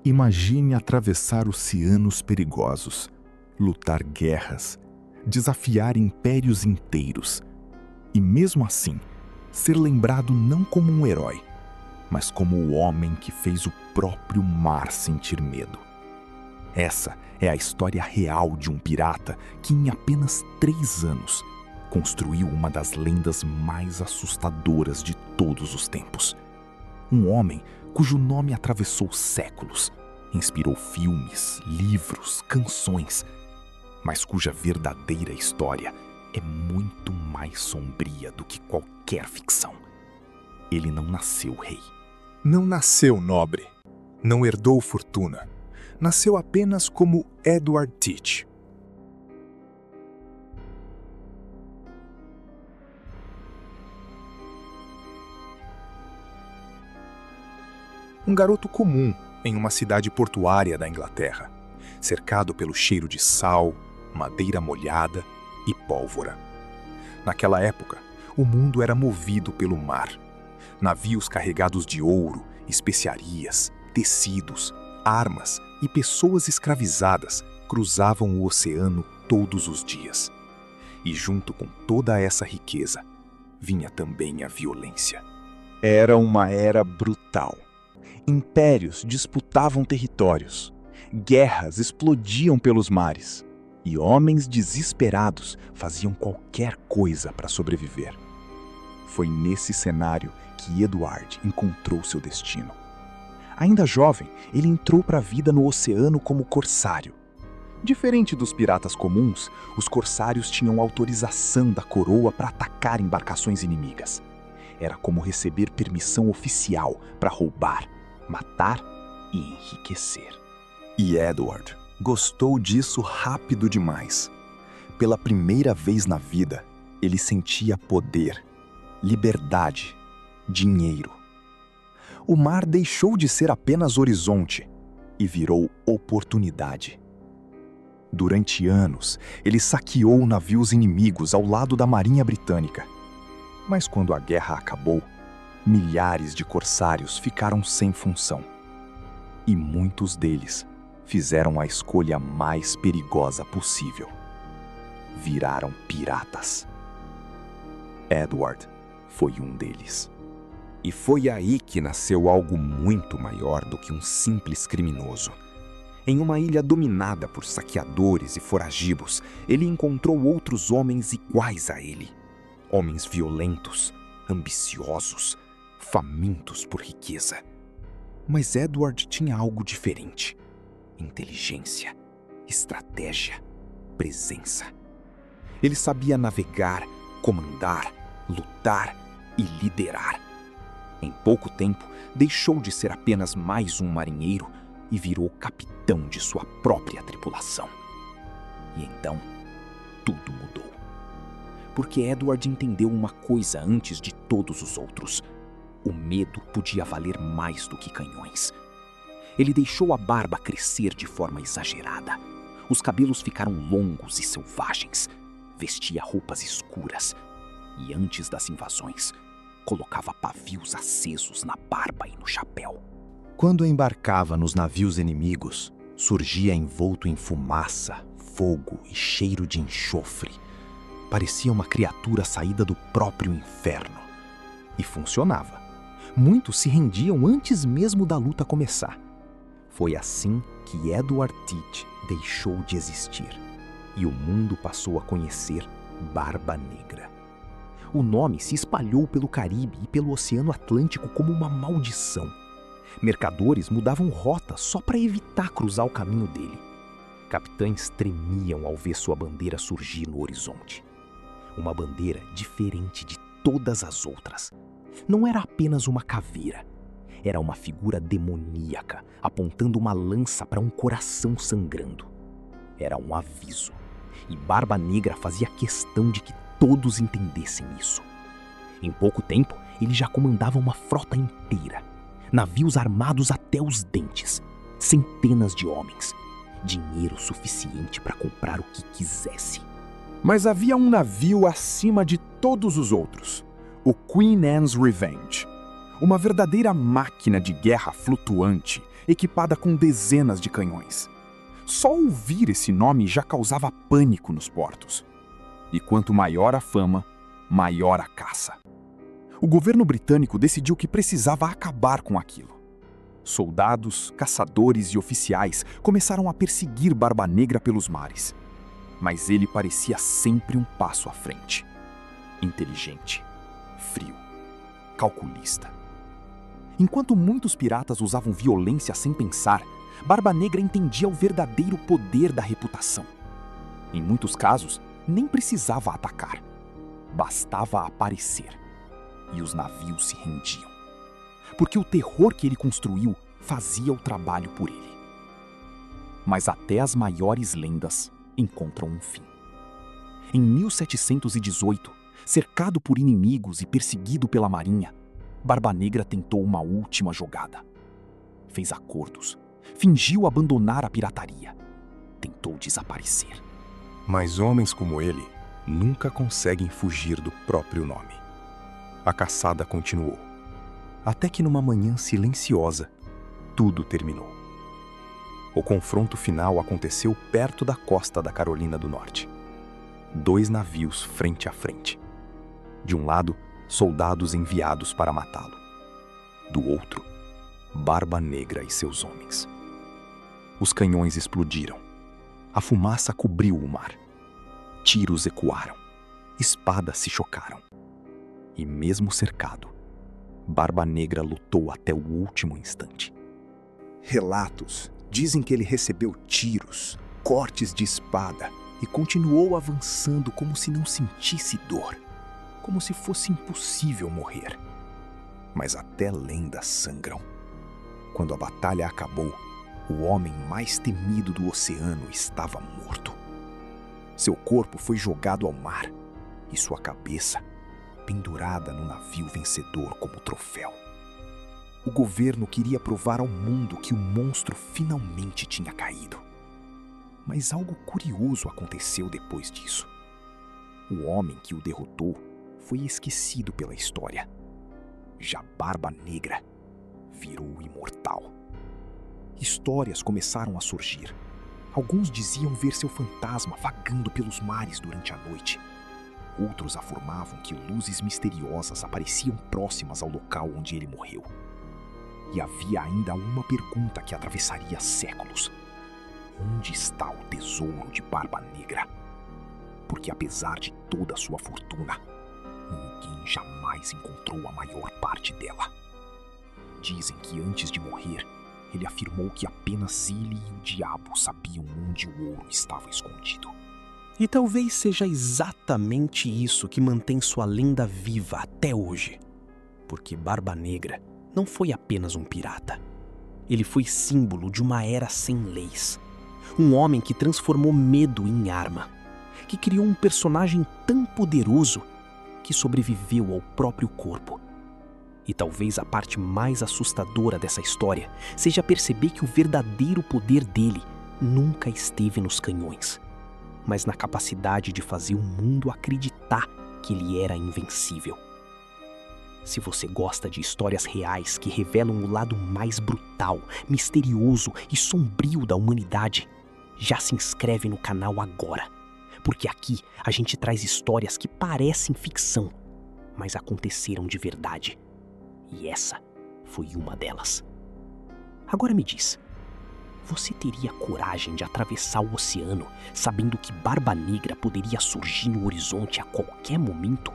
Imagine atravessar oceanos perigosos, lutar guerras, desafiar impérios inteiros e, mesmo assim, ser lembrado não como um herói, mas como o homem que fez o próprio mar sentir medo. Essa é a história real de um pirata que, em apenas 3 anos, construiu uma das lendas mais assustadoras de todos os tempos. Um homem cujo nome atravessou séculos, inspirou filmes, livros, canções, mas cuja verdadeira história é muito mais sombria do que qualquer ficção. Ele não nasceu rei. Não nasceu nobre. Não herdou fortuna. Nasceu apenas como Edward Teach. Um garoto comum em uma cidade portuária da Inglaterra, cercado pelo cheiro de sal, madeira molhada e pólvora. Naquela época, o mundo era movido pelo mar. Navios carregados de ouro, especiarias, tecidos, armas e pessoas escravizadas cruzavam o oceano todos os dias. E junto com toda essa riqueza, vinha também a violência. Era uma era brutal. Impérios disputavam territórios, guerras explodiam pelos mares, e homens desesperados faziam qualquer coisa para sobreviver. Foi nesse cenário que Edward encontrou seu destino. Ainda jovem, ele entrou para a vida no oceano como corsário. Diferente dos piratas comuns, os corsários tinham autorização da coroa para atacar embarcações inimigas. Era como receber permissão oficial para roubar, matar e enriquecer. E Edward gostou disso rápido demais. Pela primeira vez na vida, ele sentia poder, liberdade, dinheiro. O mar deixou de ser apenas horizonte e virou oportunidade. Durante anos, ele saqueou navios inimigos ao lado da Marinha Britânica. Mas quando a guerra acabou, milhares de corsários ficaram sem função. E muitos deles fizeram a escolha mais perigosa possível. Viraram piratas. Edward foi um deles. E foi aí que nasceu algo muito maior do que um simples criminoso. Em uma ilha dominada por saqueadores e foragibos, ele encontrou outros homens iguais a ele. Homens violentos, ambiciosos, famintos por riqueza. Mas Edward tinha algo diferente: inteligência, estratégia, presença. Ele sabia navegar, comandar, lutar e liderar. Em pouco tempo, deixou de ser apenas mais um marinheiro e virou capitão de sua própria tripulação. E então, tudo mudou. Porque Edward entendeu uma coisa antes de todos os outros: o medo podia valer mais do que canhões. Ele deixou a barba crescer de forma exagerada. Os cabelos ficaram longos e selvagens. Vestia roupas escuras. E antes das invasões, colocava pavios acesos na barba e no chapéu. Quando embarcava nos navios inimigos, surgia envolto em fumaça, fogo e cheiro de enxofre. Parecia uma criatura saída do próprio inferno. E funcionava. Muitos se rendiam antes mesmo da luta começar. Foi assim que Edward Teach deixou de existir. E o mundo passou a conhecer Barba Negra. O nome se espalhou pelo Caribe e pelo Oceano Atlântico como uma maldição. Mercadores mudavam rota só para evitar cruzar o caminho dele. Capitães tremiam ao ver sua bandeira surgir no horizonte. Uma bandeira diferente de todas as outras. Não era apenas uma caveira. Era uma figura demoníaca, apontando uma lança para um coração sangrando. Era um aviso. E Barba Negra fazia questão de que todos entendessem isso. Em pouco tempo, ele já comandava uma frota inteira. Navios armados até os dentes. Centenas de homens. Dinheiro suficiente para comprar o que quisesse. Mas havia um navio acima de todos os outros. O Queen Anne's Revenge. Uma verdadeira máquina de guerra flutuante equipada com dezenas de canhões. Só ouvir esse nome já causava pânico nos portos. E quanto maior a fama, maior a caça. O governo britânico decidiu que precisava acabar com aquilo. Soldados, caçadores e oficiais começaram a perseguir Barba Negra pelos mares. Mas ele parecia sempre um passo à frente. Inteligente, frio, calculista. Enquanto muitos piratas usavam violência sem pensar, Barba Negra entendia o verdadeiro poder da reputação. Em muitos casos, nem precisava atacar. Bastava aparecer. E os navios se rendiam. Porque o terror que ele construiu fazia o trabalho por ele. Mas até as maiores lendas encontram um fim. Em 1718, cercado por inimigos e perseguido pela marinha, Barba Negra tentou uma última jogada. Fez acordos, fingiu abandonar a pirataria, tentou desaparecer. Mas homens como ele nunca conseguem fugir do próprio nome. A caçada continuou, até que numa manhã silenciosa, tudo terminou. O confronto final aconteceu perto da costa da Carolina do Norte. 2 navios frente a frente. De um lado, soldados enviados para matá-lo. Do outro, Barba Negra e seus homens. Os canhões explodiram. A fumaça cobriu o mar. Tiros ecoaram. Espadas se chocaram. E mesmo cercado, Barba Negra lutou até o último instante. Relatos dizem que ele recebeu tiros, cortes de espada e continuou avançando como se não sentisse dor, como se fosse impossível morrer. Mas até lendas sangram. Quando a batalha acabou, o homem mais temido do oceano estava morto. Seu corpo foi jogado ao mar e sua cabeça pendurada no navio vencedor como troféu. O governo queria provar ao mundo que o monstro finalmente tinha caído. Mas algo curioso aconteceu depois disso. O homem que o derrotou foi esquecido pela história. Já Barba Negra virou imortal. Histórias começaram a surgir. Alguns diziam ver seu fantasma vagando pelos mares durante a noite. Outros afirmavam que luzes misteriosas apareciam próximas ao local onde ele morreu. E havia ainda uma pergunta que atravessaria séculos. Onde está o tesouro de Barba Negra? Porque apesar de toda a sua fortuna, ninguém jamais encontrou a maior parte dela. Dizem que antes de morrer, ele afirmou que apenas ele e o diabo sabiam onde o ouro estava escondido. E talvez seja exatamente isso que mantém sua lenda viva até hoje. Porque Barba Negra não foi apenas um pirata. Ele foi símbolo de uma era sem leis. Um homem que transformou medo em arma. Que criou um personagem tão poderoso que sobreviveu ao próprio corpo. E talvez a parte mais assustadora dessa história seja perceber que o verdadeiro poder dele nunca esteve nos canhões, mas na capacidade de fazer o mundo acreditar que ele era invencível. Se você gosta de histórias reais que revelam o lado mais brutal, misterioso e sombrio da humanidade, já se inscreve no canal agora, porque aqui a gente traz histórias que parecem ficção, mas aconteceram de verdade. E essa foi uma delas. Agora me diz, você teria coragem de atravessar o oceano sabendo que Barba Negra poderia surgir no horizonte a qualquer momento?